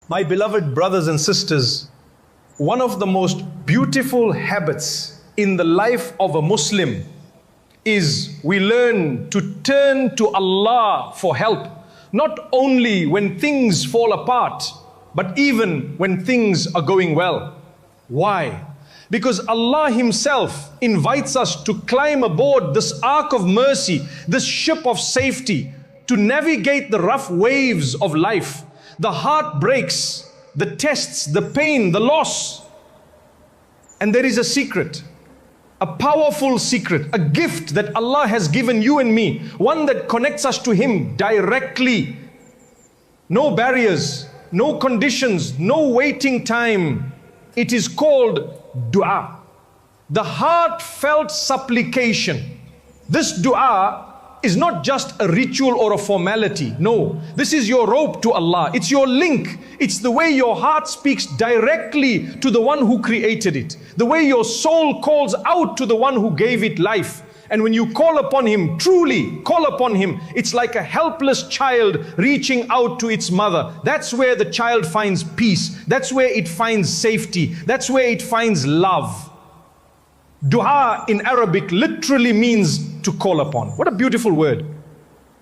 My beloved brothers and sisters, one of the most beautiful habits in the life of a Muslim is we learn to turn to Allah for help, not only when things fall apart, but even when things are going well. Why? Because Allah Himself invites us to climb aboard this ark of mercy, this ship of safety, to navigate the rough waves of life, the heartbreaks, the tests, the pain, the loss. And there is a secret, a powerful secret, a gift that Allah has given you and me, one that connects us to Him directly. No barriers, no conditions, no waiting time. It is called dua, the heartfelt supplication. This dua is not just a ritual or a formality. No, this is your rope to Allah. It's your link. It's the way your heart speaks directly to the one who created it. The way your soul calls out to the one who gave it life. And when you call upon Him, truly call upon Him, it's like a helpless child reaching out to its mother. That's where the child finds peace. That's where it finds safety. That's where it finds love. Dua in Arabic literally means to call upon. What a beautiful word.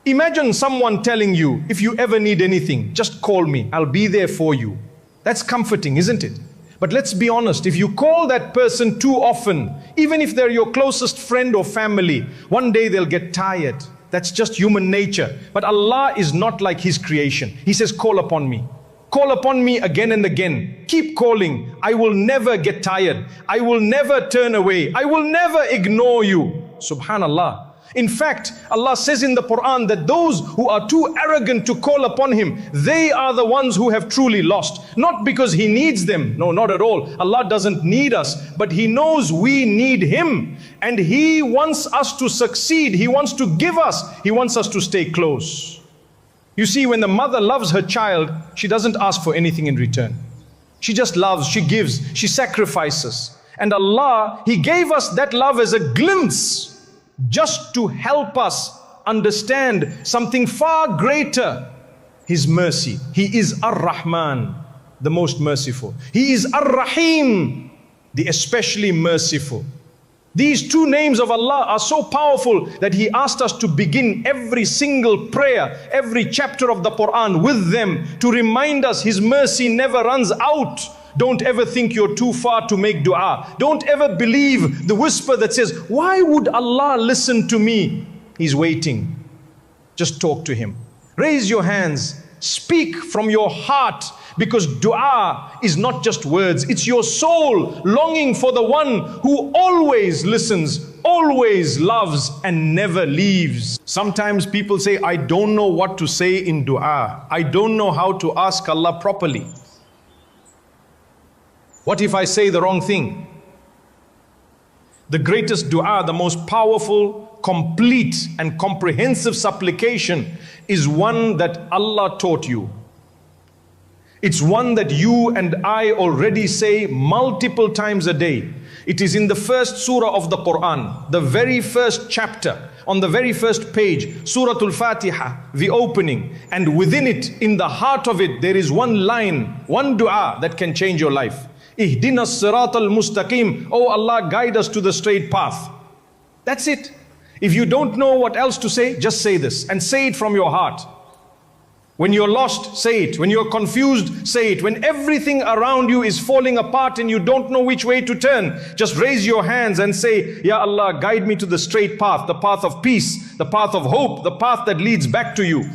Imagine someone telling you, if you ever need anything, just call me, I'll be there for you. That's comforting, isn't it? But let's be honest, if you call that person too often, even if they're your closest friend or family, one day they'll get tired. That's just human nature. But Allah is not like His creation. He says, call upon me. Call upon me again and again. Keep calling. I will never get tired. I will never turn away. I will never ignore you. Subhanallah. In fact, Allah says in the Quran that those who are too arrogant to call upon Him, they are the ones who have truly lost. Not because He needs them. No, not at all. Allah doesn't need us, but He knows we need Him. And He wants us to succeed. He wants to give us. He wants us to stay close. You see, when the mother loves her child, she doesn't ask for anything in return. She just loves, she gives, she sacrifices. And Allah, He gave us that love as a glimpse, just to help us understand something far greater, His mercy. He is Ar-Rahman, the most merciful. He is Ar-Rahim, the especially merciful. These two names of Allah are so powerful that He asked us to begin every single prayer, every chapter of the Quran with them, to remind us His mercy never runs out. Don't ever think you're too far to make dua. Don't ever believe the whisper that says, why would Allah listen to me? He's waiting. Just talk to Him. Raise your hands. Speak from your heart, because dua is not just words. It's your soul longing for the one who always listens, always loves, and never leaves. Sometimes people say, I don't know what to say in dua. I don't know how to ask Allah properly. What if I say the wrong thing? The greatest dua, the most powerful, complete and comprehensive supplication is one that Allah taught you. It's one that you and I already say multiple times a day. It is in the first surah of the Quran, the very first chapter, on the very first page, Surah Al-Fatiha, the opening. And within it, in the heart of it, there is one line, one dua that can change your life. Ihdina as-sirat al-mustaqim. Oh Allah, guide us to the straight path. That's it. If you don't know what else to say, just say this, and say it from your heart. When you're lost, say it. When you're confused, say it. When everything around you is falling apart and you don't know which way to turn, just raise your hands and say, Ya Allah, guide me to the straight path, the path of peace, the path of hope, the path that leads back to you.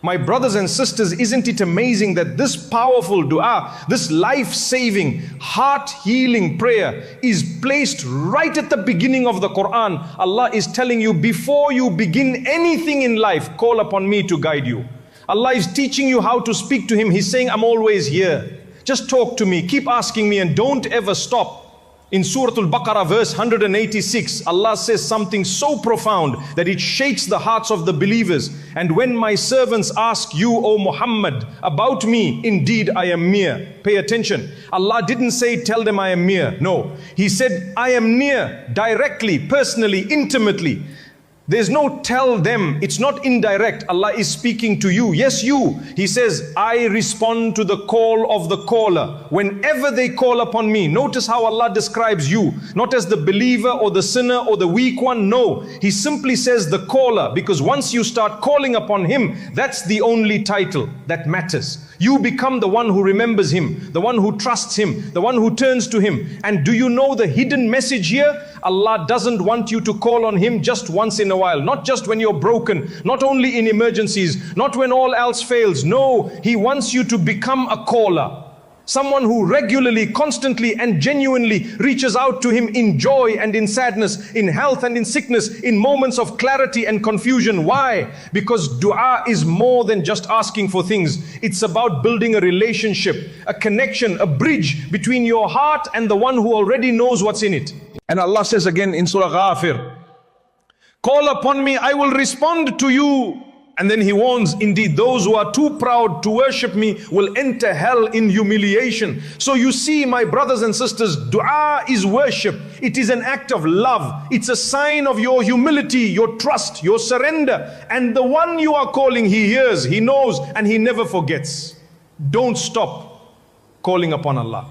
My brothers and sisters, isn't it amazing that this powerful dua, this life-saving, heart-healing prayer is placed right at the beginning of the Quran. Allah is telling you, before you begin anything in life, call upon me to guide you. Allah is teaching you how to speak to Him. He's saying, I'm always here. Just talk to me, keep asking me, and don't ever stop. In Surah Al-Baqarah verse 186, Allah says something so profound that it shakes the hearts of the believers. And when my servants ask you, O Muhammad, about me, indeed I am near. Pay attention. Allah didn't say, tell them I am near. No. He said, I am near, directly, personally, intimately. There's no tell them. It's not indirect. Allah is speaking to you. Yes, you. He says, I respond to the call of the caller. Whenever they call upon me. Notice how Allah describes you. Not as the believer or the sinner or the weak one. No. He simply says the caller. Because once you start calling upon Him, that's the only title that matters. You become the one who remembers Him, the one who trusts Him, the one who turns to Him. And do you know the hidden message here? Allah doesn't want you to call on Him just once in a while, not just when you're broken, not only in emergencies, not when all else fails. No, He wants you to become a caller. Someone who regularly, constantly and genuinely reaches out to Him in joy and in sadness, in health and in sickness, in moments of clarity and confusion. Why? Because dua is more than just asking for things. It's about building a relationship, a connection, a bridge between your heart and the one who already knows what's in it. And Allah says again in Surah Ghafir, call upon me, I will respond to you. And then He warns, indeed, those who are too proud to worship me will enter hell in humiliation. So you see, my brothers and sisters, dua is worship. It is an act of love. It's a sign of your humility, your trust, your surrender. And the one you are calling, He hears, He knows, and He never forgets. Don't stop calling upon Allah.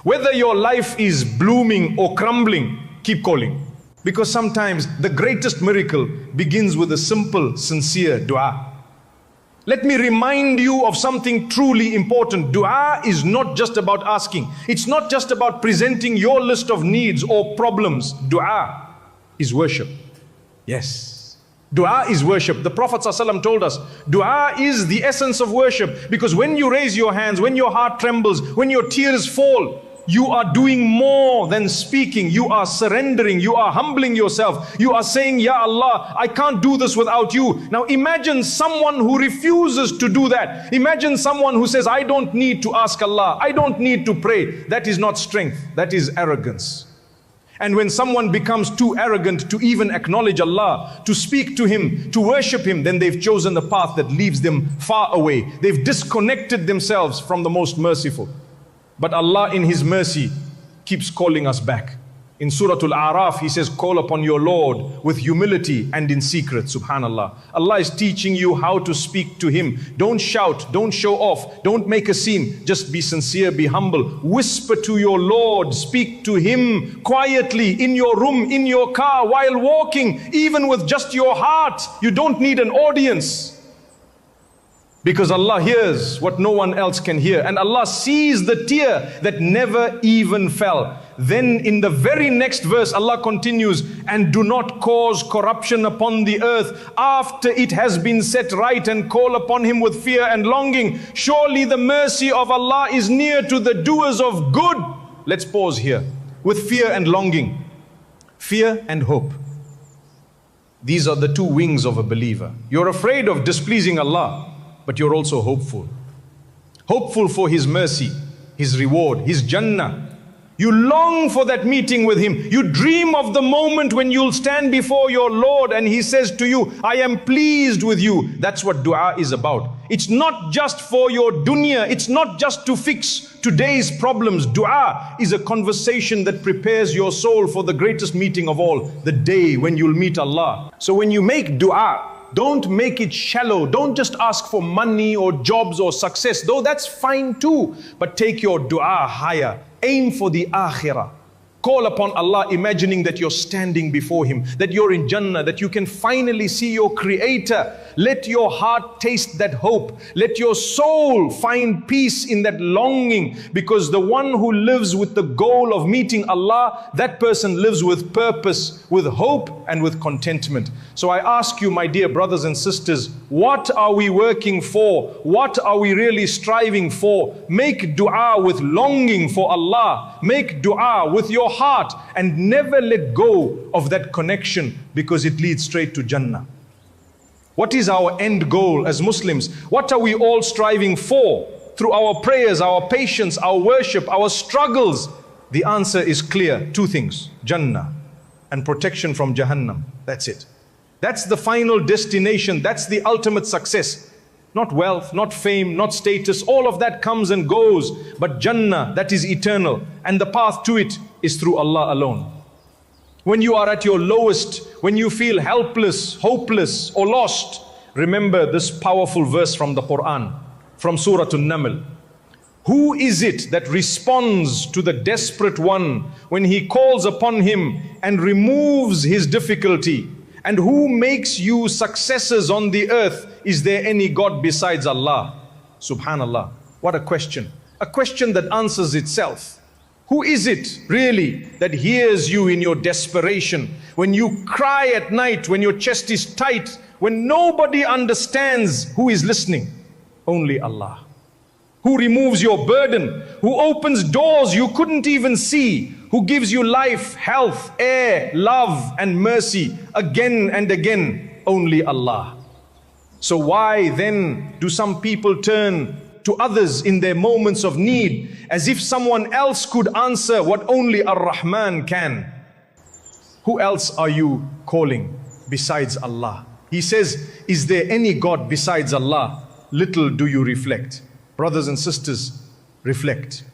Whether your life is blooming or crumbling, keep calling. Because sometimes the greatest miracle begins with a simple, sincere dua. Let me remind you of something truly important. Dua is not just about asking. It's not just about presenting your list of needs or problems. Dua is worship. Yes. Dua is worship. The Prophet ﷺ told us, dua is the essence of worship. Because when you raise your hands, when your heart trembles, when your tears fall, you are doing more than speaking. You are surrendering. You are humbling yourself. You are saying, Ya Allah, I can't do this without you. Now imagine someone who refuses to do that. Imagine someone who says, I don't need to ask Allah. I don't need to pray. That is not strength. That is arrogance. And when someone becomes too arrogant to even acknowledge Allah, to speak to Him, to worship Him, then they've chosen the path that leaves them far away. They've disconnected themselves from the most merciful. But Allah in His mercy keeps calling us back. In Surah Al-A'raf, He says, call upon your Lord with humility and in secret. Subhanallah. Allah is teaching you how to speak to Him. Don't shout, don't show off, don't make a scene. Just be sincere, be humble. Whisper to your Lord, speak to Him quietly, in your room, in your car, while walking, even with just your heart. You don't need an audience. Because Allah hears what no one else can hear. And Allah sees the tear that never even fell. Then in the very next verse, Allah continues, and do not cause corruption upon the earth after it has been set right, and call upon Him with fear and longing. Surely the mercy of Allah is near to the doers of good. Let's pause here. With fear and longing. Fear and hope. These are the two wings of a believer. You're afraid of displeasing Allah, but you're also hopeful. Hopeful for His mercy, His reward, His Jannah. You long for that meeting with Him. You dream of the moment when you'll stand before your Lord and He says to you, I am pleased with you. That's what dua is about. It's not just for your dunya. It's not just to fix today's problems. Dua is a conversation that prepares your soul for the greatest meeting of all, the day when you'll meet Allah. So when you make dua, don't make it shallow. Don't just ask for money or jobs or success, though that's fine too. But take your dua higher. Aim for the akhirah. Call upon Allah, imagining that you're standing before Him, that you're in Jannah, that you can finally see your Creator. Let your heart taste that hope. Let your soul find peace in that longing, because the one who lives with the goal of meeting Allah, that person lives with purpose, with hope and with contentment. So I ask you, my dear brothers and sisters, what are we working for? What are we really striving for? Make dua with longing for Allah. Make dua with your heart, and never let go of that connection, because it leads straight to Jannah. What is our end goal as Muslims? What are we all striving for through our prayers, our patience, our worship, our struggles? The answer is clear. Two things: Jannah and protection from Jahannam. That's it. That's the final destination. That's the ultimate success. Not wealth, not fame, not status. All of that comes and goes. But Jannah, that is eternal. And the path to it is through Allah alone. When you are at your lowest, when you feel helpless, hopeless, or lost, remember this powerful verse from the Quran, from Surah An-Naml. Who is it that responds to the desperate one when he calls upon him and removes his difficulty? And who makes you successors on the earth? Is there any God besides Allah? Subhanallah. What a question. A question that answers itself. Who is it really that hears you in your desperation? When you cry at night, when your chest is tight, when nobody understands, who is listening? Only Allah. Who removes your burden, who opens doors you couldn't even see, who gives you life, health, air, love and mercy again and again, only Allah. So why then do some people turn to others in their moments of need as if someone else could answer what only Ar-Rahman can? Who else are you calling besides Allah? He says, is there any God besides Allah? Little do you reflect. Brothers and sisters, reflect.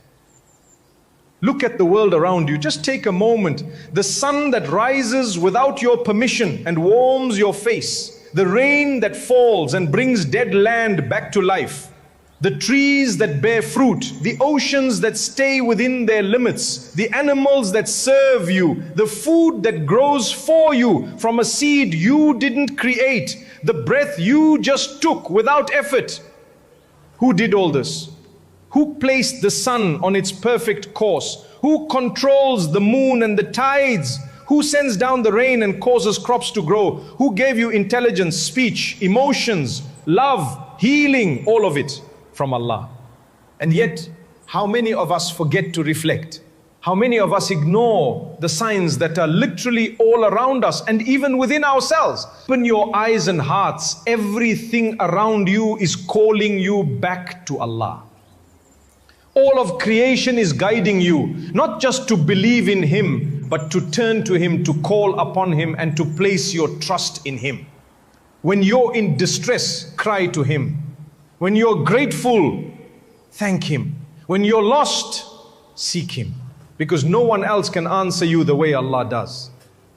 Look at the world around you. Just take a moment. The sun that rises without your permission and warms your face. The rain that falls and brings dead land back to life. The trees that bear fruit. The oceans that stay within their limits. The animals that serve you. The food that grows for you from a seed you didn't create. The breath you just took without effort. Who did all this? Who placed the sun on its perfect course? Who controls the moon and the tides? Who sends down the rain and causes crops to grow? Who gave you intelligence, speech, emotions, love, healing, all of it from Allah? And yet, how many of us forget to reflect? How many of us ignore the signs that are literally all around us and even within ourselves? Open your eyes and hearts. Everything around you is calling you back to Allah. All of creation is guiding you, not just to believe in Him, but to turn to Him, to call upon Him and to place your trust in Him. When you're in distress, cry to Him. When you're grateful, thank Him. When you're lost, seek Him. Because no one else can answer you the way Allah does.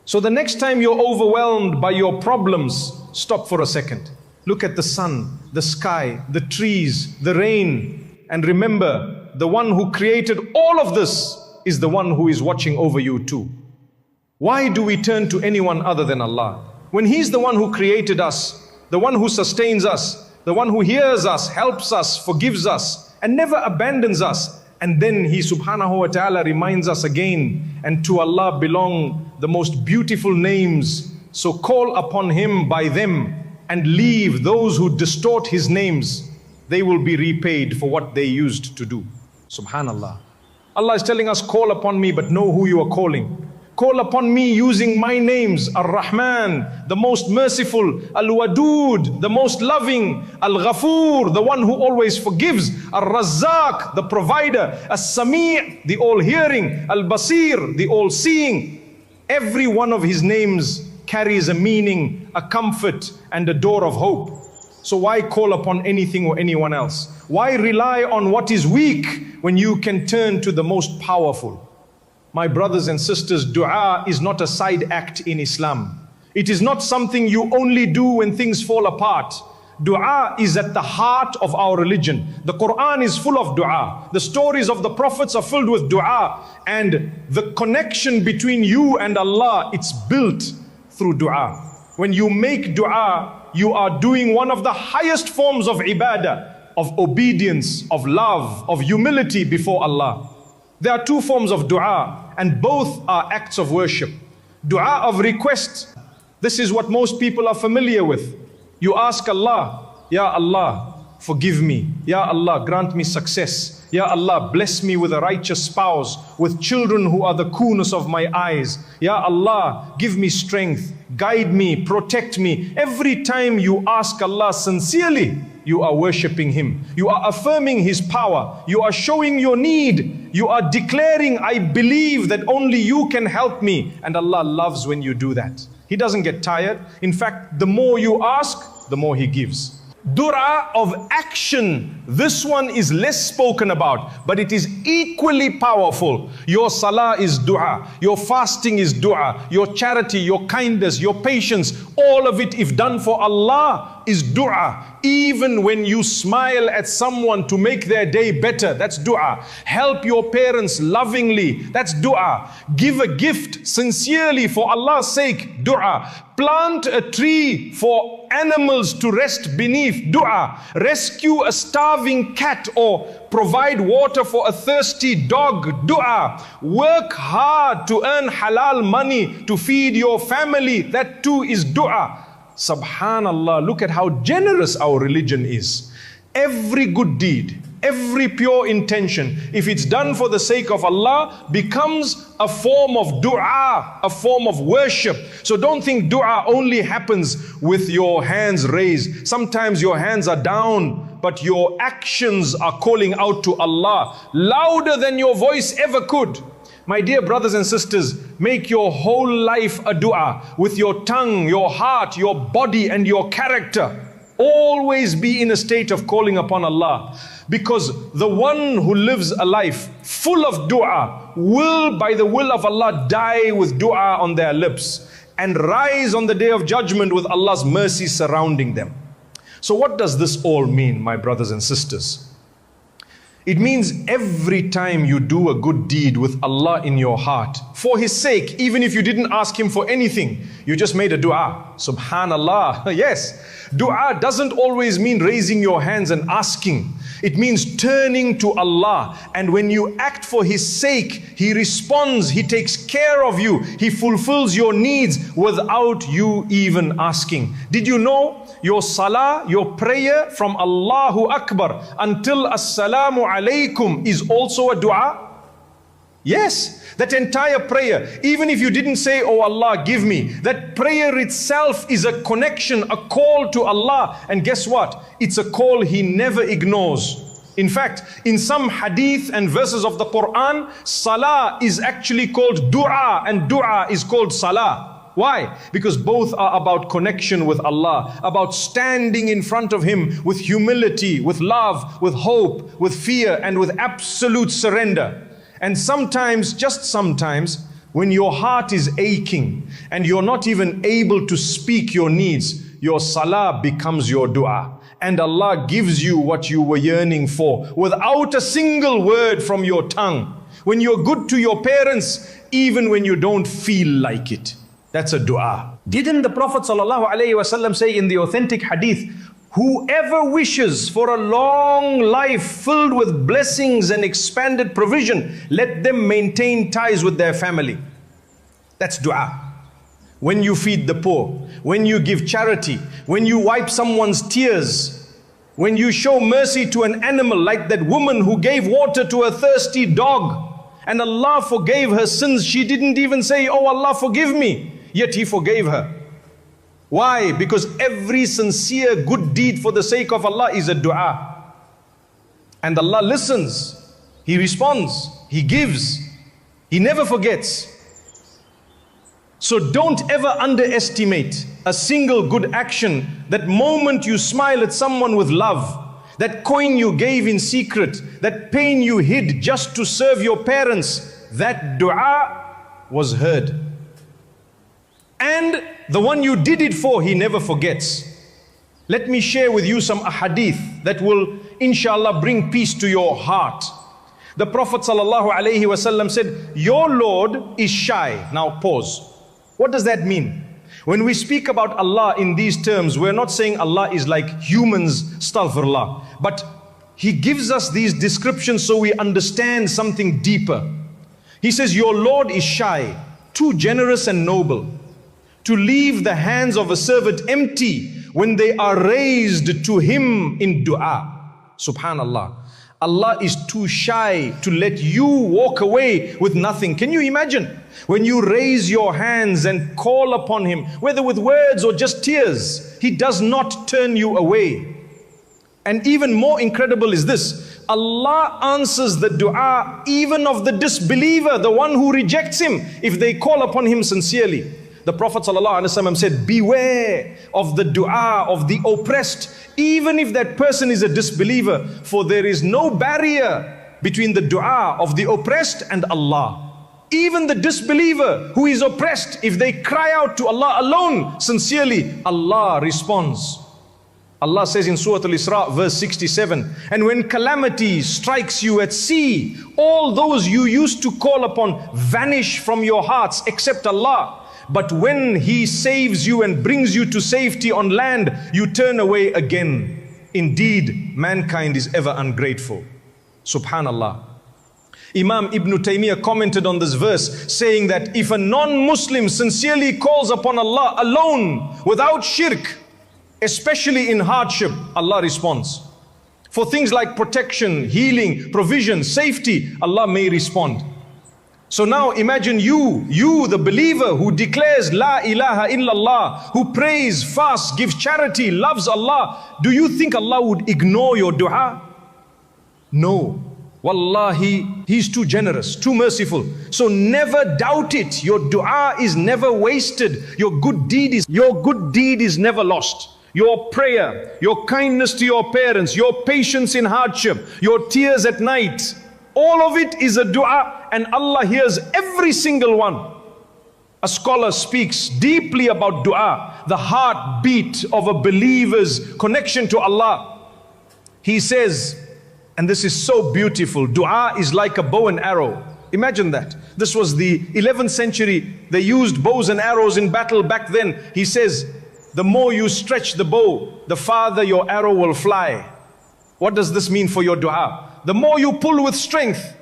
So the next time you're overwhelmed by your problems, stop for a second. Look at the sun, the sky, the trees, the rain, and remember, the one who created all of this is the one who is watching over you too. Why do we turn to anyone other than Allah? When He's the one who created us, the one who sustains us, the one who hears us, helps us, forgives us, and never abandons us. And then He subhanahu wa ta'ala reminds us again, and to Allah belong the most beautiful names. So call upon Him by them and leave those who distort His names. They will be repaid for what they used to do. Subhanallah. Allah is telling us, call upon me, but know who you are calling. Call upon me using my names, Ar-Rahman, the most merciful, Al-Wadud, the most loving, Al-Ghafur, the one who always forgives, Ar-Razzaq, the provider, As-Sami', the all-hearing, Al-Basir, the all-seeing. Every one of His names carries a meaning, a comfort, and a door of hope. So why call upon anything or anyone else? Why rely on what is weak when you can turn to the most powerful? My brothers and sisters, dua is not a side act in Islam. It is not something you only do when things fall apart. Dua is at the heart of our religion. The Quran is full of dua. The stories of the prophets are filled with dua. And the connection between you and Allah, it's built through dua. When you make dua, you are doing one of the highest forms of ibadah, of obedience, of love, of humility before Allah. There are two forms of dua, and both are acts of worship. Dua of request. This is what most people are familiar with. You ask Allah, Ya Allah, forgive me. Ya Allah, grant me success. Ya Allah, bless me with a righteous spouse, with children who are the coolness of my eyes. Ya Allah, give me strength, guide me, protect me. Every time you ask Allah sincerely, you are worshipping Him. You are affirming His power. You are showing your need. You are declaring, I believe that only you can help me. And Allah loves when you do that. He doesn't get tired. In fact, the more you ask, the more He gives. Dua of action, this one is less spoken about, but it is equally powerful. Your salah is dua, your fasting is dua, your charity, your kindness, your patience, all of it, if done for Allah, is dua. Even when you smile at someone to make their day better, that's dua. Help your parents lovingly, that's dua. Give a gift sincerely for Allah's sake, dua. Plant a tree for animals to rest beneath, dua. Rescue a starving cat or provide water for a thirsty dog, dua. Work hard to earn halal money to feed your family, that too is dua. Subhanallah, look at how generous our religion is. Every good deed, every pure intention, if it's done for the sake of Allah, becomes a form of dua, a form of worship. So don't think dua only happens with your hands raised. Sometimes your hands are down, but your actions are calling out to Allah louder than your voice ever could. My dear brothers and sisters, make your whole life a dua with your tongue, your heart, your body and your character. Always be in a state of calling upon Allah, because the one who lives a life full of dua will, by the will of Allah, die with dua on their lips and rise on the day of judgment with Allah's mercy surrounding them. So what does this all mean, my brothers and sisters? It means every time you do a good deed with Allah in your heart, for His sake, even if you didn't ask Him for anything, you just made a dua. Subhanallah. Yes. Dua doesn't always mean raising your hands and asking. It means turning to Allah. And when you act for His sake, He responds, He takes care of you, He fulfills your needs without you even asking. Did you know your salah, your prayer from Allahu Akbar until Assalamu Alaikum is also a dua? Yes, that entire prayer, even if you didn't say, oh Allah, give me, that prayer itself is a connection, a call to Allah. And guess what? It's a call He never ignores. In fact, in some hadith and verses of the Quran, salah is actually called dua and dua is called salah. Why? Because both are about connection with Allah, about standing in front of Him with humility, with love, with hope, with fear, and with absolute surrender. And sometimes, just sometimes, when your heart is aching and you're not even able to speak your needs, your salah becomes your dua. And Allah gives you what you were yearning for without a single word from your tongue. When you're good to your parents, even when you don't feel like it, that's a dua. Didn't the Prophet ﷺ say in the authentic hadith, whoever wishes for a long life filled with blessings and expanded provision, let them maintain ties with their family. That's dua. When you feed the poor, when you give charity, when you wipe someone's tears, when you show mercy to an animal like that woman who gave water to a thirsty dog and Allah forgave her sins. She didn't even say, oh Allah forgive me, yet He forgave her. Why? Because every sincere good deed for the sake of Allah is a dua. And Allah listens, He responds, He gives, He never forgets. So don't ever underestimate a single good action. That moment you smile at someone with love, that coin you gave in secret, that pain you hid just to serve your parents, that dua was heard. And the one you did it for, He never forgets. Let me share with you some ahadith that will inshallah bring peace to your heart. The Prophet ﷺ said, your Lord is shy. Now pause. What does that mean? When we speak about Allah in these terms, we're not saying Allah is like humans, astaghfirullah. But He gives us these descriptions so we understand something deeper. He says, your Lord is shy, too generous and noble, to leave the hands of a servant empty when they are raised to Him in dua. Subhanallah. Allah is too shy to let you walk away with nothing. Can you imagine? When you raise your hands and call upon Him, whether with words or just tears, He does not turn you away. And even more incredible is this, Allah answers the dua even of the disbeliever, the one who rejects Him, if they call upon Him sincerely. The Prophet ﷺ said, beware of the dua of the oppressed, even if that person is a disbeliever, for there is no barrier between the dua of the oppressed and Allah. Even the disbeliever who is oppressed, if they cry out to Allah alone, sincerely, Allah responds. Allah says in Surah Al-Isra, verse 67, and when calamity strikes you at sea, all those you used to call upon vanish from your hearts except Allah. But when He saves you and brings you to safety on land, you turn away again. Indeed, mankind is ever ungrateful. Subhanallah. Imam Ibn Taymiyyah commented on this verse, saying that if a non-Muslim sincerely calls upon Allah alone, without shirk, especially in hardship, Allah responds. For things like protection, healing, provision, safety, Allah may respond. So now imagine you the believer who declares La ilaha illallah, who prays, fasts, gives charity, loves Allah. Do you think Allah would ignore your dua? No. Wallahi, He's too generous, too merciful. So never doubt it. Your dua is never wasted. Your good deed is never lost. Your prayer, your kindness to your parents, your patience in hardship, your tears at night, all of it is a dua, and Allah hears every single one. A scholar speaks deeply about dua, the heartbeat of a believer's connection to Allah. He says, and this is so beautiful, dua is like a bow and arrow. Imagine that. This was the 11th century. They used bows and arrows in battle back then. He says, the more you stretch the bow, the farther your arrow will fly. What does this mean for your dua? The more you pull with strength,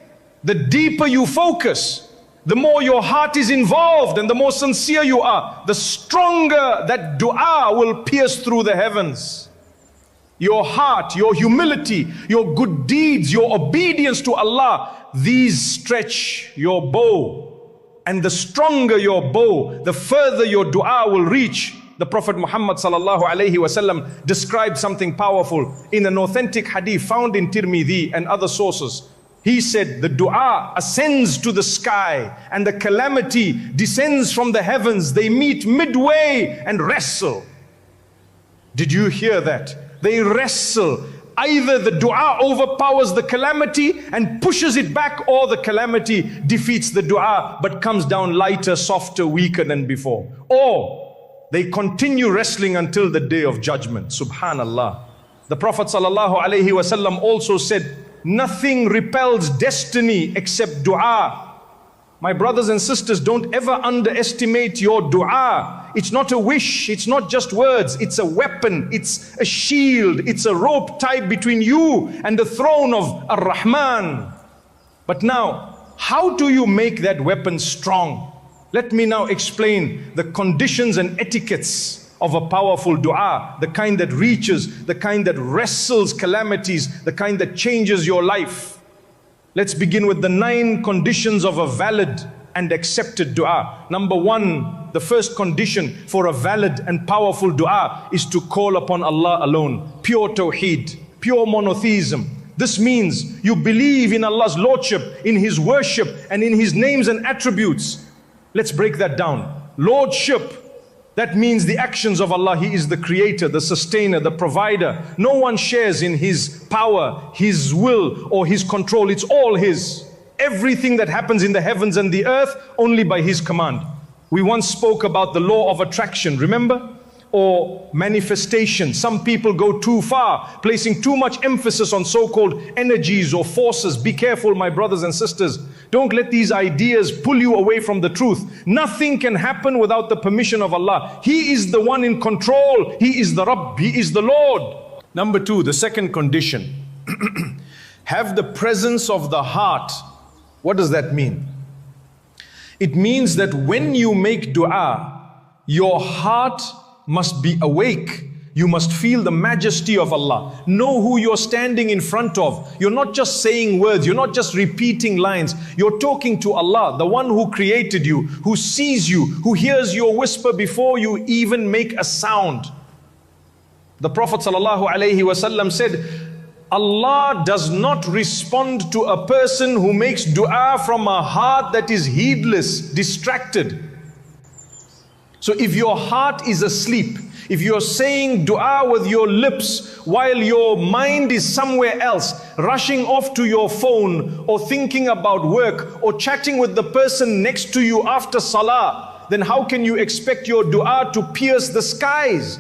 the deeper you focus, the more your heart is involved and the more sincere you are, the stronger that dua will pierce through the heavens. Your heart, your humility, your good deeds, your obedience to Allah, these stretch your bow. And the stronger your bow, the further your dua will reach. The Prophet Muhammad sallallahu alaihi wasallam described something powerful in an authentic hadith found in Tirmidhi and other sources. He said, the dua ascends to the sky and the calamity descends from the heavens. They meet midway and wrestle. Did you hear that? They wrestle. Either the dua overpowers the calamity and pushes it back, or the calamity defeats the dua but comes down lighter, softer, weaker than before. Or they continue wrestling until the day of judgment. Subhanallah. The Prophet ﷺ also said, nothing repels destiny except dua. My brothers and sisters, don't ever underestimate your dua. It's not a wish, it's not just words, it's a weapon, it's a shield, it's a rope tied between you and the throne of Ar-Rahman. But now, how do you make that weapon strong? Let me now explain the conditions and etiquettes of a powerful dua, the kind that reaches, the kind that wrestles calamities, the kind that changes your life. Let's begin with the 9 conditions of a valid and accepted dua. Number 1, the first condition for a valid and powerful dua is to call upon Allah alone. Pure tawheed, pure monotheism. This means you believe in Allah's lordship, in His worship, and in His names and attributes. Let's break that down. Lordship, that means the actions of Allah. He is the creator, the sustainer, the provider. No one shares in His power, His will, or His control. It's all His. Everything that happens in the heavens and the earth, only by His command. We once spoke about the law of attraction, remember? Or manifestation. Some people go too far, placing too much emphasis on so-called energies or forces. Be careful, my brothers and sisters. Don't let these ideas pull you away from the truth. Nothing can happen without the permission of Allah. He is the one in control. He is the Rabb. He is the Lord. Number 2, the second condition. Have the presence of the heart. What does that mean? It means that when you make dua, your heart must be awake. You must feel the majesty of Allah. Know who you're standing in front of. You're not just saying words. You're not just repeating lines. You're talking to Allah, the one who created you, who sees you, who hears your whisper before you even make a sound. The Prophet ﷺ said, Allah does not respond to a person who makes dua from a heart that is heedless, distracted. So if your heart is asleep, if you're saying dua with your lips while your mind is somewhere else, rushing off to your phone or thinking about work or chatting with the person next to you after salah, then how can you expect your dua to pierce the skies?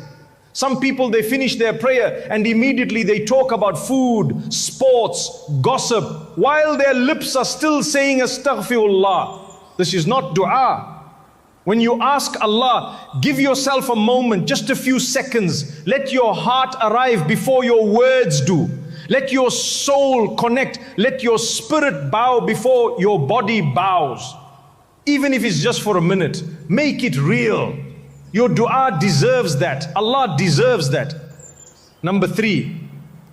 Some people, they finish their prayer and immediately they talk about food, sports, gossip, while their lips are still saying astaghfirullah. This is not dua. When you ask Allah, give yourself a moment, just a few seconds. Let your heart arrive before your words do. Let your soul connect. Let your spirit bow before your body bows. Even if it's just for a minute, make it real. Your dua deserves that. Allah deserves that. Number 3,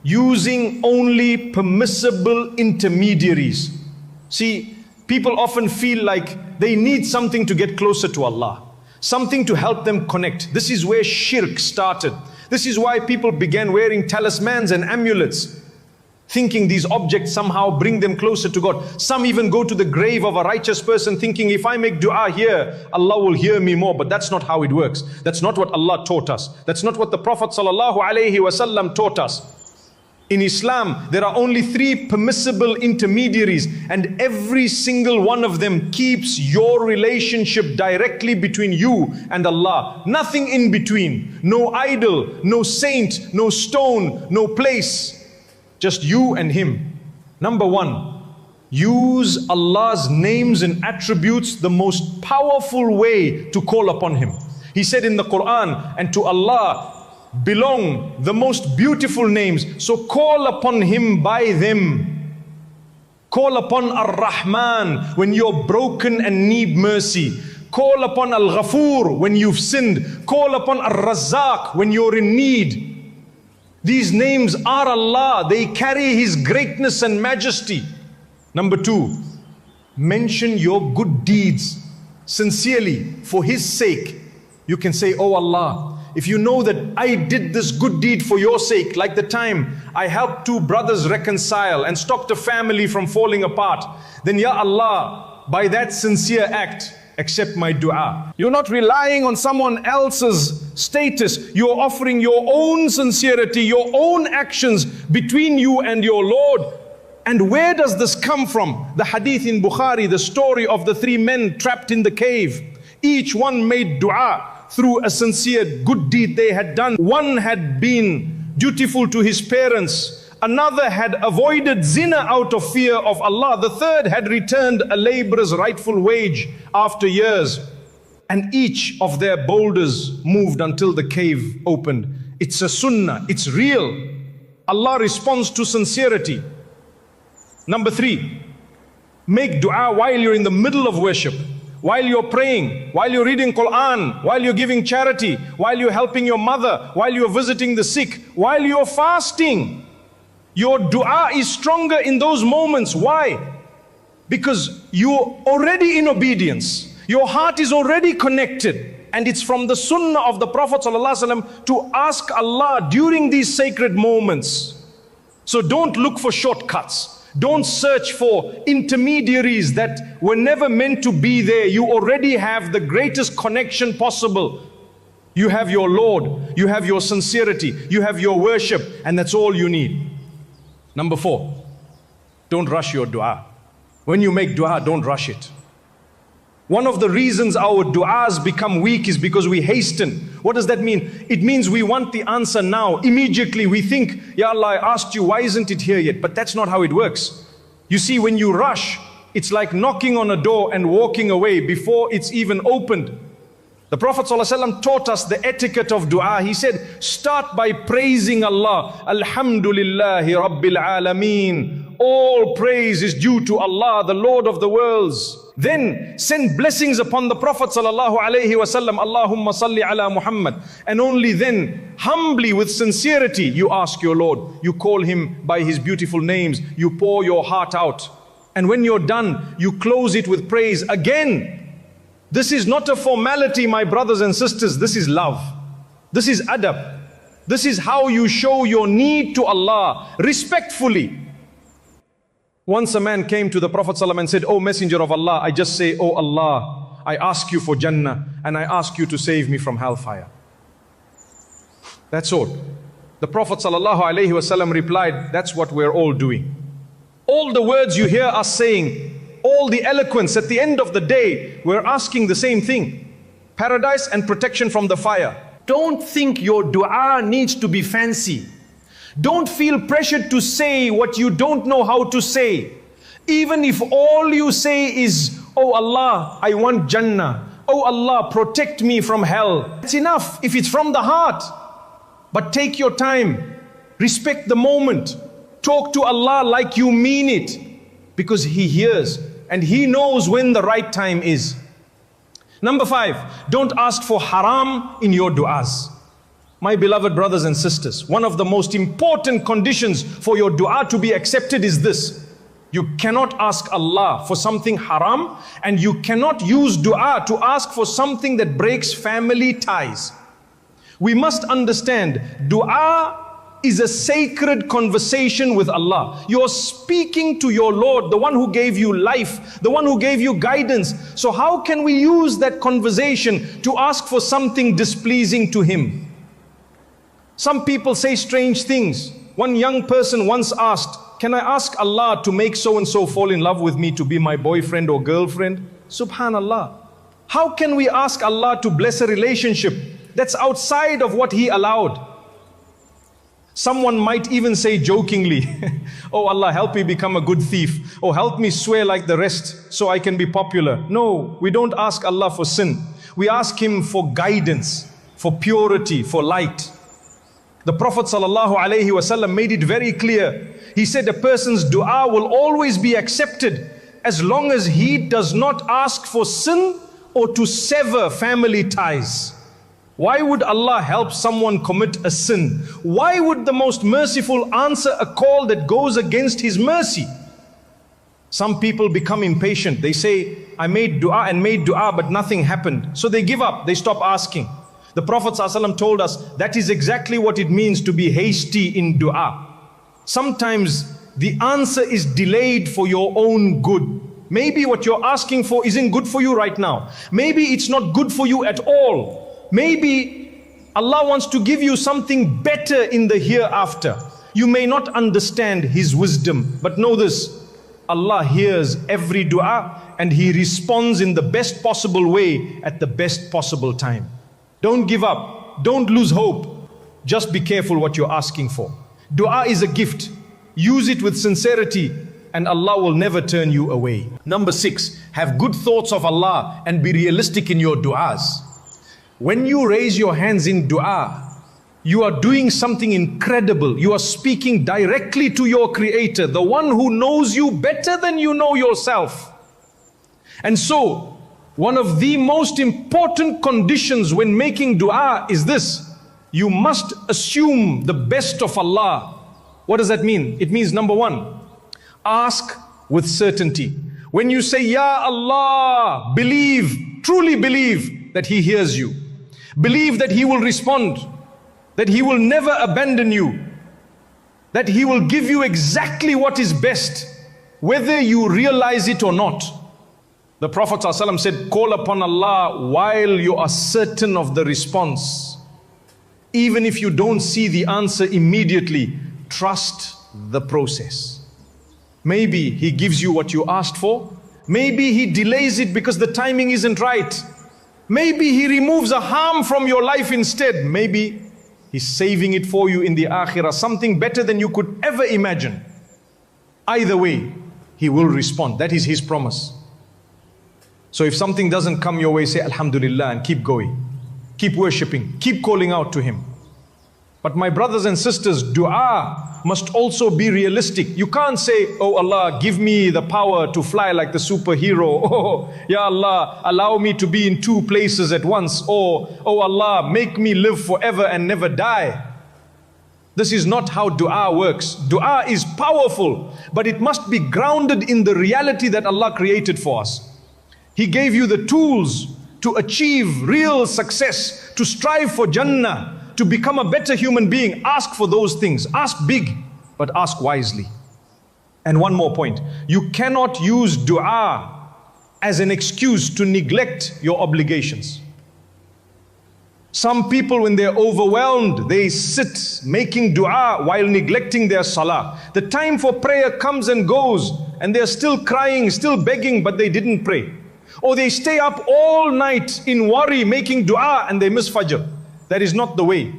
using only permissible intermediaries. See, people often feel like they need something to get closer to Allah, something to help them connect. This is where shirk started. This is why people began wearing talismans and amulets, thinking these objects somehow bring them closer to God. Some even go to the grave of a righteous person thinking, if I make dua here, Allah will hear me more. But that's not how it works. That's not what Allah taught us. That's not what the Prophet ﷺ taught us. In Islam, there are only 3 permissible intermediaries, and every single one of them keeps your relationship directly between you and Allah. Nothing in between. No idol, no saint, no stone, no place. Just you and Him. Number 1, use Allah's names and attributes the most powerful way to call upon Him. He said in the Quran, and to Allah belong the most beautiful names. So call upon Him by them. Call upon Ar-Rahman when you're broken and need mercy. Call upon Al-Ghafur when you've sinned. Call upon Ar-Razzaq when you're in need. These names are Allah. They carry His greatness and majesty. Number 2, mention your good deeds sincerely for His sake. You can say, oh Allah, if you know that I did this good deed for your sake, like the time I helped 2 brothers reconcile and stopped a family from falling apart, then Ya Allah, by that sincere act, accept my dua. You're not relying on someone else's status. You're offering your own sincerity, your own actions between you and your Lord. And where does this come from? The hadith in Bukhari, the story of the 3 men trapped in the cave. Each one made dua through a sincere good deed they had done. One had been dutiful to his parents. Another had avoided zina out of fear of Allah. The third had returned a laborer's rightful wage after years. And each of their boulders moved until the cave opened. It's a sunnah, it's real. Allah responds to sincerity. Number 3, make dua while you're in the middle of worship. While you're praying, while you're reading Quran, while you're giving charity, while you're helping your mother, while you're visiting the sick, while you're fasting. Your dua is stronger in those moments. Why? Because you're already in obedience. Your heart is already connected. And it's from the sunnah of the Prophet ﷺ to ask Allah during these sacred moments. So don't look for shortcuts. Don't search for intermediaries that were never meant to be there. You already have the greatest connection possible. You have your Lord, you have your sincerity, you have your worship, and that's all you need. Number 4, don't rush your dua. When you make dua, don't rush it. One of the reasons our du'as become weak is because we hasten. What does that mean? It means we want the answer now. Immediately we think, Ya Allah, I asked you, why isn't it here yet? But that's not how it works. You see, when you rush, it's like knocking on a door and walking away before it's even opened. The Prophet ﷺ taught us the etiquette of dua. He said, start by praising Allah. Alhamdulillahi Rabbil Alameen. All praise is due to Allah, the Lord of the worlds. Then send blessings upon the Prophet sallallahu alaihi wasallam. Allahumma salli ala Muhammad. And only then, humbly with sincerity, you ask your Lord. You call Him by His beautiful names. You pour your heart out. And when you're done, you close it with praise again. This is not a formality, my brothers and sisters. This is love. This is adab. This is how you show your need to Allah respectfully. Once a man came to the Prophet ﷺ and said, "Oh Messenger of Allah, I just say, oh Allah, Allah, I ask you for Jannah and I ask you to save me from hellfire. That's all. The Prophet ﷺ replied, that's what we're all doing. All the words you hear us saying, all the eloquence, at the end of the day, we're asking the same thing. Paradise and protection from the fire. Don't think your dua needs to be fancy. Don't feel pressured to say what you don't know how to say. Even if all you say is, oh Allah, I want Jannah. Oh Allah, protect me from hell. It's enough if it's from the heart. But take your time. Respect the moment. Talk to Allah like you mean it. Because He hears and He knows when the right time is. Number 5, don't ask for haram in your du'as. My beloved brothers and sisters, one of the most important conditions for your dua to be accepted is this. You cannot ask Allah for something haram, and you cannot use dua to ask for something that breaks family ties. We must understand, dua is a sacred conversation with Allah. You're speaking to your Lord, the one who gave you life, the one who gave you guidance. So how can we use that conversation to ask for something displeasing to Him? Some people say strange things. One young person once asked, can I ask Allah to make so-and-so fall in love with me to be my boyfriend or girlfriend? Subhanallah. How can we ask Allah to bless a relationship that's outside of what He allowed? Someone might even say jokingly, oh Allah, help me become a good thief, or help me swear like the rest so I can be popular. No, we don't ask Allah for sin. We ask Him for guidance, for purity, for light. The Prophet ﷺ made it very clear. He said a person's dua will always be accepted as long as he does not ask for sin or to sever family ties. Why would Allah help someone commit a sin? Why would the most merciful answer a call that goes against His mercy? Some people become impatient. They say, I made dua but nothing happened. So they give up, they stop asking. The Prophet ﷺ told us that is exactly what it means to be hasty in dua. Sometimes the answer is delayed for your own good. Maybe what you're asking for isn't good for you right now. Maybe it's not good for you at all. Maybe Allah wants to give you something better in the hereafter. You may not understand His wisdom, but know this, Allah hears every dua and He responds in the best possible way at the best possible time. Don't give up. Don't lose hope. Just be careful what you're asking for. Dua is a gift. Use it with sincerity and Allah will never turn you away. Number 6, have good thoughts of Allah and be realistic in your duas. When you raise your hands in dua, you are doing something incredible. You are speaking directly to your Creator, the one who knows you better than you know yourself. And so, one of the most important conditions when making dua is this. You must assume the best of Allah. What does that mean? It means number 1, ask with certainty. When you say, Ya Allah, believe, truly believe that He hears you. Believe that He will respond, that He will never abandon you, that He will give you exactly what is best, whether you realize it or not. The Prophet ﷺ said, call upon Allah while you are certain of the response. Even if you don't see the answer immediately, trust the process. Maybe He gives you what you asked for. Maybe He delays it because the timing isn't right. Maybe He removes a harm from your life instead. Maybe He's saving it for you in the akhirah, something better than you could ever imagine. Either way, He will respond. That is His promise. So if something doesn't come your way, say Alhamdulillah and keep going. Keep worshipping, keep calling out to Him. But my brothers and sisters, dua must also be realistic. You can't say, oh Allah, give me the power to fly like the superhero. Oh, Ya Allah, allow me to be in 2 places at once. Or, oh Allah, make me live forever and never die. This is not how dua works. Dua is powerful, but it must be grounded in the reality that Allah created for us. He gave you the tools to achieve real success, to strive for Jannah, to become a better human being. Ask for those things. Ask big, but ask wisely. And one more point. You cannot use dua as an excuse to neglect your obligations. Some people, when they're overwhelmed, they sit making dua while neglecting their salah. The time for prayer comes and goes, and they're still crying, still begging, but they didn't pray. Or they stay up all night in worry making dua and they miss Fajr. That is not the way.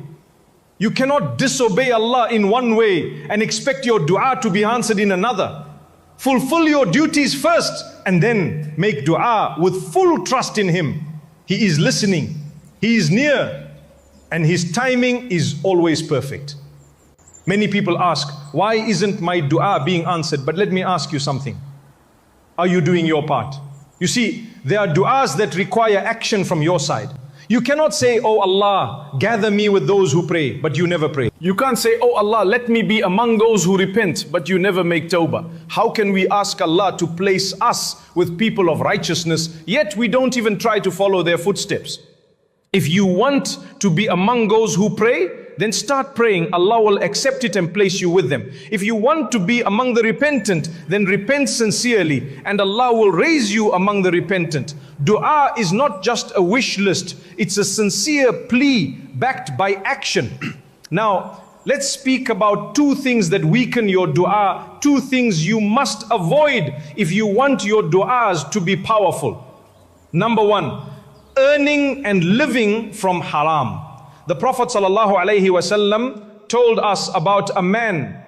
You cannot disobey Allah in one way and expect your dua to be answered in another. Fulfill your duties first and then make dua with full trust in Him. He is listening, He is near, and His timing is always perfect. Many people ask, why isn't my dua being answered? But let me ask you something. Are you doing your part? You see, there are du'as that require action from your side. You cannot say, oh Allah, gather me with those who pray, but you never pray. You can't say, oh Allah, let me be among those who repent, but you never make tawbah. How can we ask Allah to place us with people of righteousness, yet we don't even try to follow their footsteps? If you want to be among those who pray, then start praying. Allah will accept it and place you with them. If you want to be among the repentant, then repent sincerely and Allah will raise you among the repentant. Dua is not just a wish list. It's a sincere plea backed by action. Now, let's speak about two things that weaken your dua, two things you must avoid if you want your duas to be powerful. Number one, earning and living from haram. The Prophet ﷺ told us about a man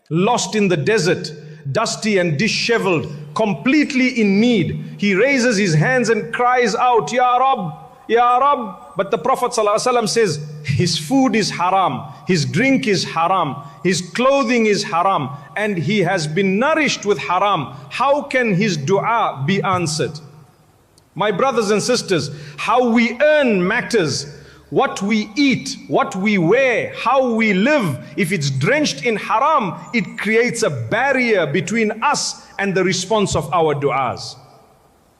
lost in the desert, dusty and disheveled, completely in need. He raises his hands and cries out, Ya Rab, Ya Rab. But the Prophet ﷺ says, his food is haram, his drink is haram, his clothing is haram, and he has been nourished with haram. How can his dua be answered? My brothers and sisters, how we earn matters. What we eat, what we wear, how we live, if it's drenched in haram, it creates a barrier between us and the response of our du'as.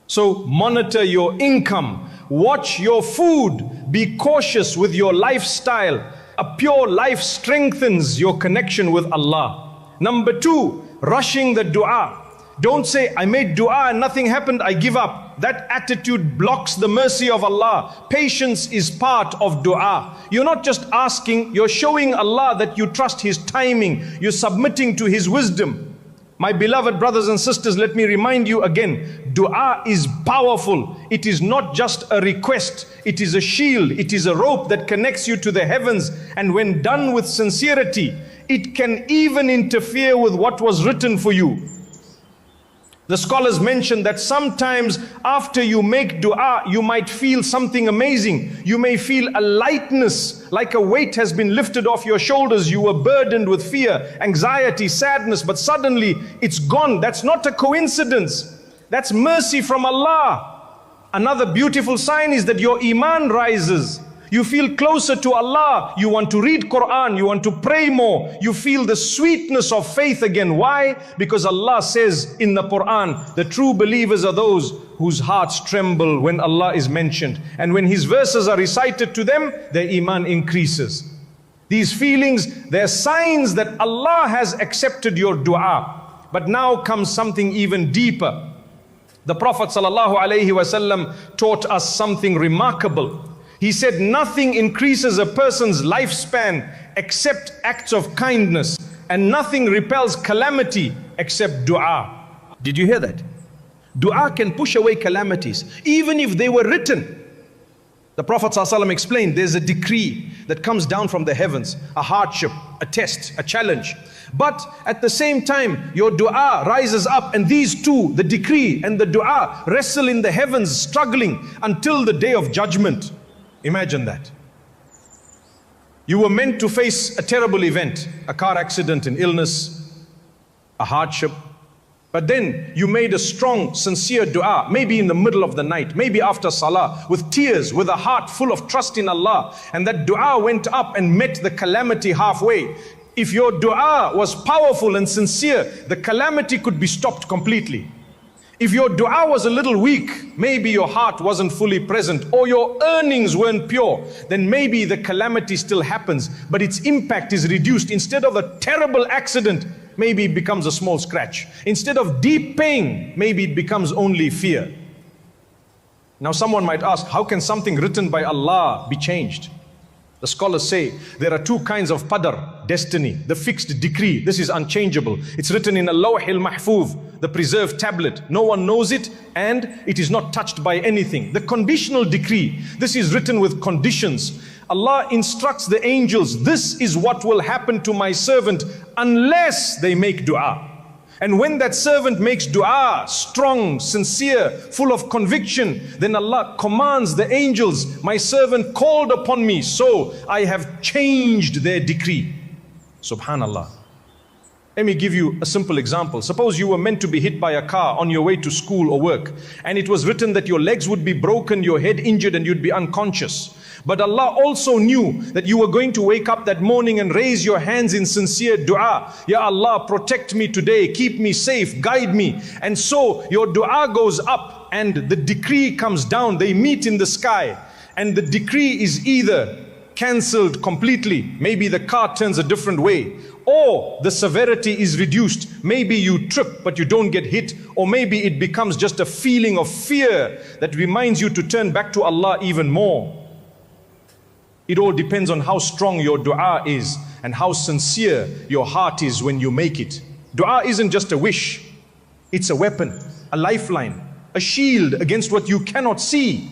So monitor your income, watch your food, be cautious with your lifestyle. A pure life strengthens your connection with Allah. Number two, rushing the dua. Don't say, I made dua and nothing happened, I give up. That attitude blocks the mercy of Allah. Patience is part of dua. You're not just asking, you're showing Allah that you trust His timing. You're submitting to His wisdom. My beloved brothers and sisters, let me remind you again, dua is powerful. It is not just a request. It is a shield. It is a rope that connects you to the heavens. And when done with sincerity, it can even interfere with what was written for you. The scholars mention that sometimes after you make dua, you might feel something amazing. You may feel a lightness, like a weight has been lifted off your shoulders. You were burdened with fear, anxiety, sadness, but suddenly it's gone. That's not a coincidence. That's mercy from Allah. Another beautiful sign is that your iman rises. You feel closer to Allah. You want to read Quran. You want to pray more. You feel the sweetness of faith again. Why? Because Allah says in the Quran, the true believers are those whose hearts tremble when Allah is mentioned. And when His verses are recited to them, their iman increases. These feelings, they're signs that Allah has accepted your dua. But now comes something even deeper. The Prophet ﷺ taught us something remarkable. He said, nothing increases a person's lifespan except acts of kindness, and nothing repels calamity except dua. Did you hear that? Dua can push away calamities, even if they were written. The Prophet ﷺ explained, there's a decree that comes down from the heavens, a hardship, a test, a challenge. But at the same time, your dua rises up, and these two, the decree and the dua, wrestle in the heavens, struggling until the day of judgment. Imagine that. You were meant to face a terrible event, a car accident, an illness, a hardship. But then you made a strong, sincere dua, maybe in the middle of the night, maybe after salah, with tears, with a heart full of trust in Allah. And that dua went up and met the calamity halfway. If your dua was powerful and sincere, the calamity could be stopped completely. If your dua was a little weak, maybe your heart wasn't fully present, or your earnings weren't pure, then maybe the calamity still happens, but its impact is reduced. Instead of a terrible accident, maybe it becomes a small scratch. Instead of deep pain, maybe it becomes only fear. Now someone might ask, how can something written by Allah be changed? The scholars say there are two kinds of qadar, destiny, the fixed decree. This is unchangeable. It's written in a lawhil mahfuz, the preserved tablet. No one knows it and it is not touched by anything. The conditional decree, this is written with conditions. Allah instructs the angels, this is what will happen to my servant unless they make dua. And when that servant makes dua, strong, sincere, full of conviction, then Allah commands the angels, my servant called upon me, so I have changed their decree. Subhanallah. Let me give you a simple example. Suppose you were meant to be hit by a car on your way to school or work, and it was written that your legs would be broken, your head injured, and you'd be unconscious. But Allah also knew that you were going to wake up that morning and raise your hands in sincere dua. Ya Allah, protect me today, keep me safe, guide me. And so your dua goes up and the decree comes down. They meet in the sky and the decree is either cancelled completely, maybe the car turns a different way, or the severity is reduced. Maybe you trip but you don't get hit, or maybe it becomes just a feeling of fear that reminds you to turn back to Allah even more. It all depends on how strong your dua is and how sincere your heart is when you make it. Dua isn't just a wish. It's a weapon, a lifeline, a shield against what you cannot see.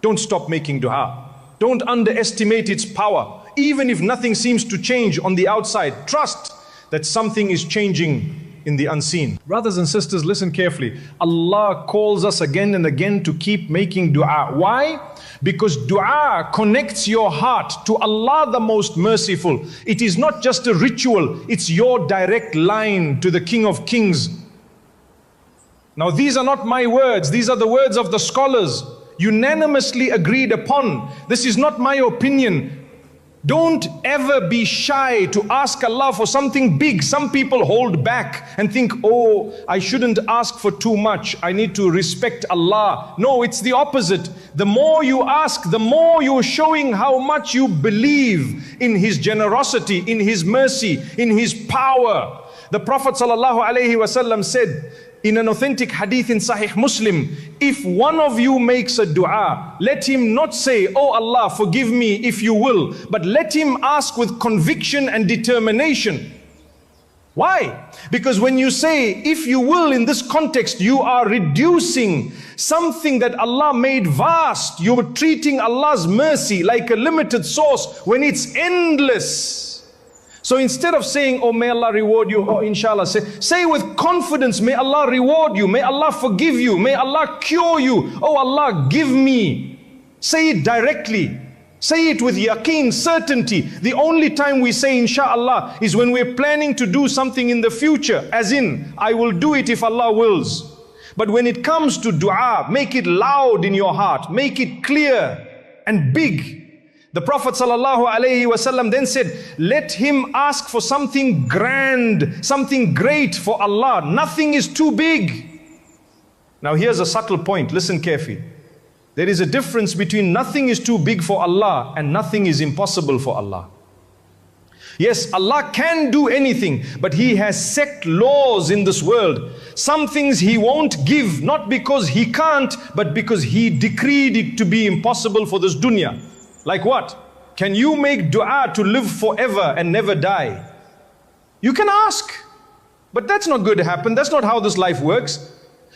Don't stop making dua. Don't underestimate its power. Even if nothing seems to change on the outside, trust that something is changing in the unseen. Brothers and sisters, listen carefully. Allah calls us again and again to keep making dua. Why? Because dua connects your heart to Allah the most merciful. It is not just a ritual, it's your direct line to the King of Kings. Now these are not my words, these are the words of the scholars, unanimously agreed upon. This is not my opinion. Don't ever be shy to ask Allah for something big. Some people hold back and think, oh, I shouldn't ask for too much. I need to respect Allah. No, it's the opposite. The more you ask, the more you're showing how much you believe in His generosity, in His mercy, in His power. The Prophet ﷺ said in an authentic hadith in Sahih Muslim, if one of you makes a dua, let him not say, oh Allah, forgive me if you will, but let him ask with conviction and determination. Why? Because when you say, if you will, in this context, you are reducing something that Allah made vast. You're treating Allah's mercy like a limited source when it's endless. So instead of saying, oh, may Allah reward you, oh, inshallah, say with confidence, may Allah reward you, may Allah forgive you, may Allah cure you, oh Allah, give me. Say it directly. Say it with yaqeen, certainty. The only time we say inshallah is when we're planning to do something in the future, as in, I will do it if Allah wills. But when it comes to dua, make it loud in your heart, make it clear and big. The Prophet ﷺ then said, let him ask for something grand, something great for Allah. Nothing is too big. Now here's a subtle point, listen carefully. There is a difference between nothing is too big for Allah and nothing is impossible for Allah. Yes, Allah can do anything, but He has set laws in this world. Some things He won't give, not because He can't, but because He decreed it to be impossible for this dunya. Like what? Can you make dua to live forever and never die? You can ask, but that's not going to happen. That's not how this life works.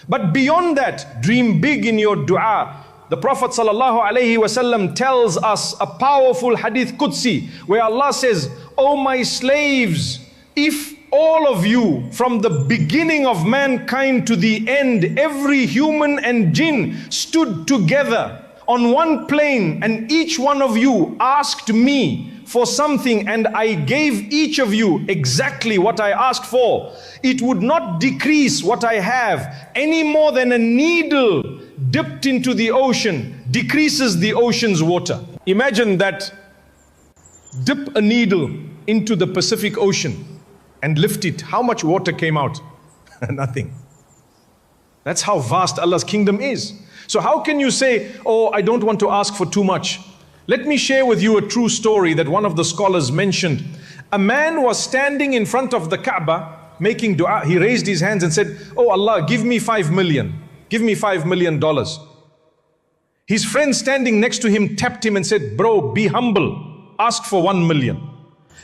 But beyond that, dream big in your dua. The Prophet ﷺ tells us a powerful hadith Qudsi where Allah says, oh my slaves, if all of you from the beginning of mankind to the end, every human and jinn stood together on one plane and each one of you asked me for something and I gave each of you exactly what I asked for, it would not decrease what I have any more than a needle dipped into the ocean decreases the ocean's water. Imagine that, dip a needle into the Pacific Ocean and lift it. How much water came out? Nothing. That's how vast Allah's kingdom is. So how can you say, oh, I don't want to ask for too much? Let me share with you a true story that one of the scholars mentioned. A man was standing in front of the Kaaba making dua. He raised his hands and said, "Oh Allah, give me 5 million. Give me $5 million. His friend standing next to him tapped him and said, "Bro, be humble. Ask for 1 million.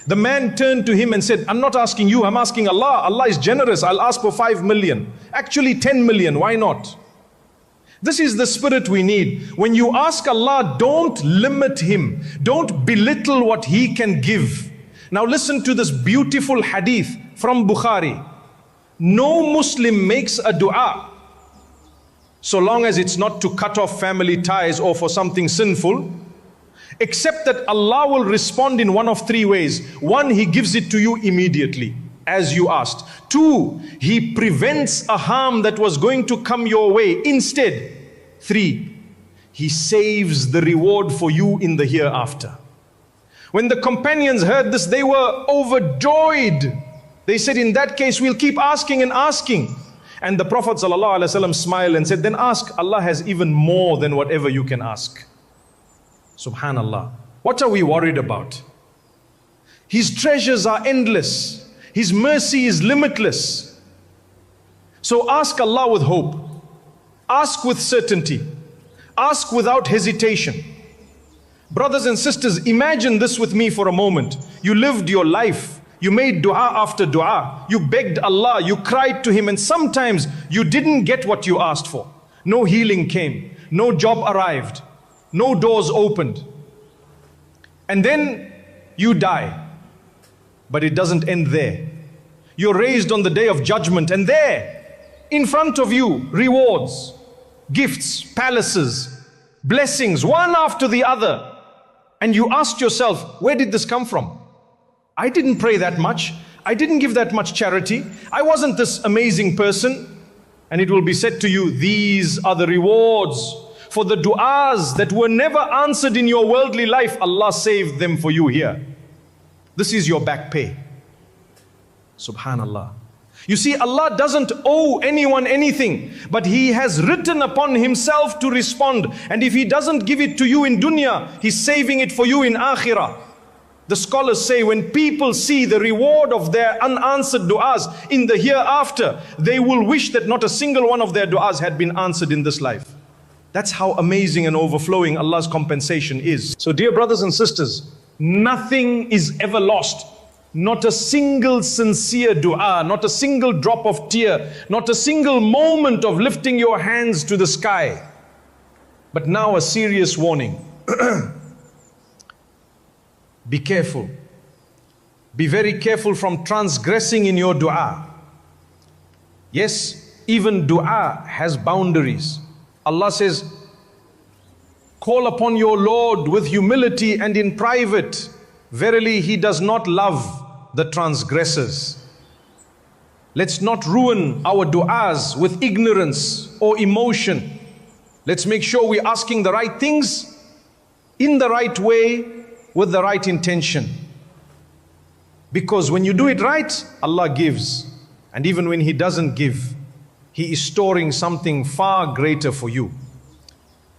The man turned to him and said, "I'm not asking you, I'm asking Allah. Allah is generous. I'll ask for 5 million. Actually 10 million, why not?" This is the spirit we need. When you ask Allah, don't limit Him. Don't belittle what He can give. Now listen to this beautiful hadith from Bukhari. No Muslim makes a dua, so long as it's not to cut off family ties or for something sinful, except that Allah will respond in one of 3 ways. 1, He gives it to you immediately, as you asked. 2, He prevents a harm that was going to come your way instead. 3, He saves the reward for you in the hereafter. When the companions heard this, they were overjoyed. They said, in that case, we'll keep asking and asking. And the Prophet ﷺ smiled and said, then ask. Allah has even more than whatever you can ask. Subhanallah. What are we worried about? His treasures are endless. His mercy is limitless. So ask Allah with hope. Ask with certainty. Ask without hesitation. Brothers and sisters, imagine this with me for a moment. You lived your life. You made dua after dua. You begged Allah. You cried to Him. And sometimes you didn't get what you asked for. No healing came. No job arrived. No doors opened. And then you die. But it doesn't end there. You're raised on the day of judgment. And there, in front of you, rewards, gifts, palaces, blessings, one after the other. And you asked yourself, where did this come from? I didn't pray that much. I didn't give that much charity. I wasn't this amazing person. And it will be said to you, these are the rewards for the du'as that were never answered in your worldly life. Allah saved them for you here. This is your back pay. Subhanallah. You see, Allah doesn't owe anyone anything, but He has written upon Himself to respond. And if He doesn't give it to you in dunya, He's saving it for you in akhirah. The scholars say when people see the reward of their unanswered du'as in the hereafter, they will wish that not a single one of their du'as had been answered in this life. That's how amazing and overflowing Allah's compensation is. So dear brothers and sisters, nothing is ever lost. Not a single sincere dua, not a single drop of tear, not a single moment of lifting your hands to the sky. But now a serious warning. Be careful. Be very careful from transgressing in your dua. Yes, even dua has boundaries. Allah says, call upon your Lord with humility and in private. Verily, He does not love the transgressors. Let's not ruin our du'as with ignorance or emotion. Let's make sure we're asking the right things in the right way with the right intention. Because when you do it right, Allah gives. And even when He doesn't give, He is storing something far greater for you.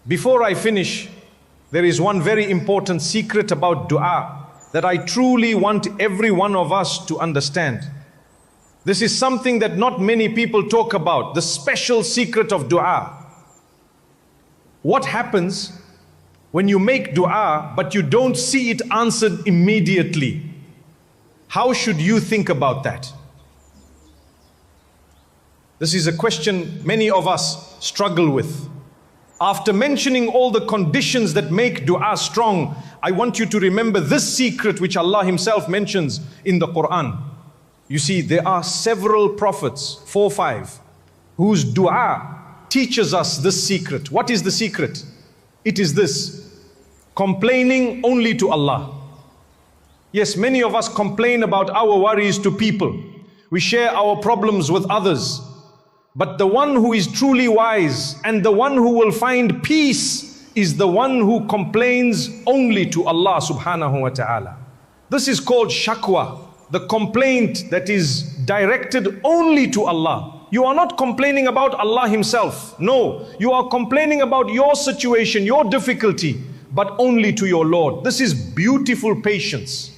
Before I finish, there is one very important secret about dua that I truly want every one of us to understand. This is something that not many people talk about, the special secret of dua. What happens when you make dua but you don't see it answered immediately? How should you think about that? This is a question many of us struggle with. After mentioning all the conditions that make dua strong, I want you to remember this secret which Allah Himself mentions in the Quran. You see, there are several prophets, 4 or 5, whose dua teaches us this secret. What is the secret? It is this: complaining only to Allah. Yes, many of us complain about our worries to people. We share our problems with others. But the one who is truly wise and the one who will find peace is the one who complains only to Allah subhanahu wa ta'ala. This is called shakwa, the complaint that is directed only to Allah. You are not complaining about Allah Himself. No, you are complaining about your situation, your difficulty, but only to your Lord. This is beautiful patience.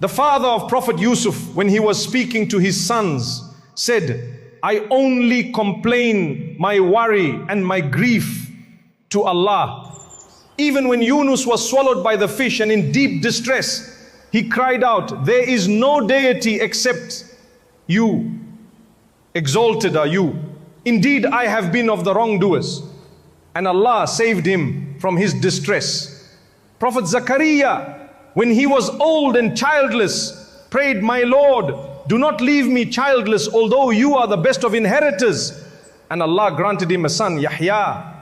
The father of Prophet Yusuf, when he was speaking to his sons, said, I only complain my worry and my grief to Allah. Even when Yunus was swallowed by the fish and in deep distress, he cried out, there is no deity except you. Exalted are you. Indeed, I have been of the wrongdoers. And Allah saved him from his distress. Prophet Zakaria, when he was old and childless, prayed, my Lord, do not leave me childless, although you are the best of inheritors. And Allah granted him a son, Yahya.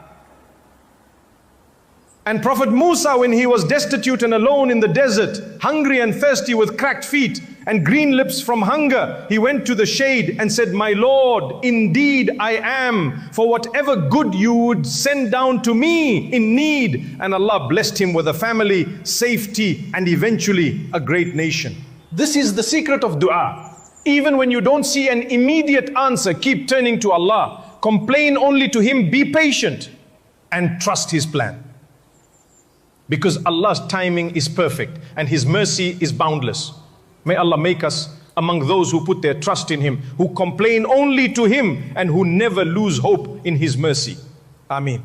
And Prophet Musa, when he was destitute and alone in the desert, hungry and thirsty with cracked feet and green lips from hunger, he went to the shade and said, my Lord, indeed I am for whatever good you would send down to me in need. And Allah blessed him with a family, safety, and eventually a great nation. This is the secret of dua. Even when you don't see an immediate answer, keep turning to Allah. Complain only to Him, be patient, and trust His plan. Because Allah's timing is perfect and His mercy is boundless. May Allah make us among those who put their trust in Him, who complain only to Him, and who never lose hope in His mercy. Ameen.